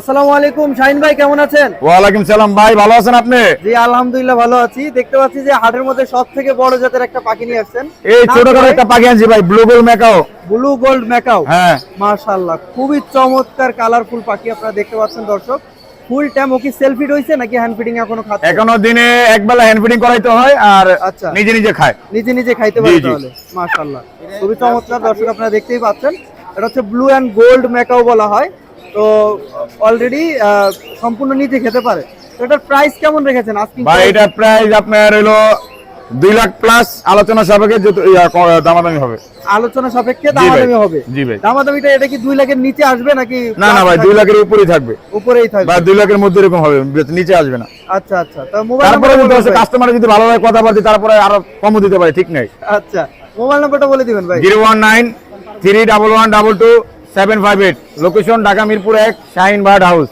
আসসালামু আলাইকুম শাহিন ভাই, কেমন আছেন? ওয়ালাইকুম সালাম ভাই, ভালো আছেন আপনি? জি আলহামদুলিল্লাহ ভালো আছি। দেখতে পাচ্ছি যে হাটের মধ্যে সবথেকে বড় জাতের একটা পাখি নিয়ে আসছেন। এই ছোটখাটো একটা পাখি আনছি ভাই, blue gold macaw. Blue gold macaw. হ্যাঁ মাশাআল্লাহ, খুবই চমৎকার কালারফুল পাখি আপনারা দেখতে পাচ্ছেন দর্শক। ফুল টাইম ও কি সেলফি রইছে নাকি হ্যান্ড ফিডিং এখনো খাচ্ছে? এখনো দিনে একবেলা হ্যান্ড ফিডিং করাইতে হয় আর আচ্ছা, নিজে নিজে খায়। নিজে নিজে খাইতে জি, পারে জি। তাহলে। মাশাআল্লাহ, খুবই চমৎকার দর্শক, আপনারা দেখতেই পাচ্ছেন। এটা হচ্ছে ব্লু এন্ড গোল্ড ম্যাকাও বলা হয়। তো অলরেডি সম্পূর্ণ নিজে খেতে পারে। তো এটার প্রাইস কেমন রেখেছেন আজকে? ভাই এটা প্রাইস আপনার হলো 2 লাখ প্লাস, আলোচনা সাপেক্ষে দামাদামি হবে। আলোচনা সাপেক্ষে জি ভাই। দামাদামি হবে। জি ভাই। দামাদামিটা এটা কি 2 লাখের নিচে আসবে নাকি? না না ভাই, 2 লাখের উপরেই থাকবে, উপরেই থাকবে। বা 2 লাখের মধ্যে এরকম হবে, নিচে আসবে না। আচ্ছা আচ্ছা, তো মোবাইল তারপরে নাম্বারটা যদি বলে দিবেন। কাস্টমার যদি ভালোভাবে কথা বলতে তারপরে আরো কমও দিতে পারে, ঠিক নাই। আচ্ছা, মোবাইল নাম্বারটা বলে দিবেন ভাই। 019 311 22 758, location Dhaka Mirpur 1, Shaheen bird house.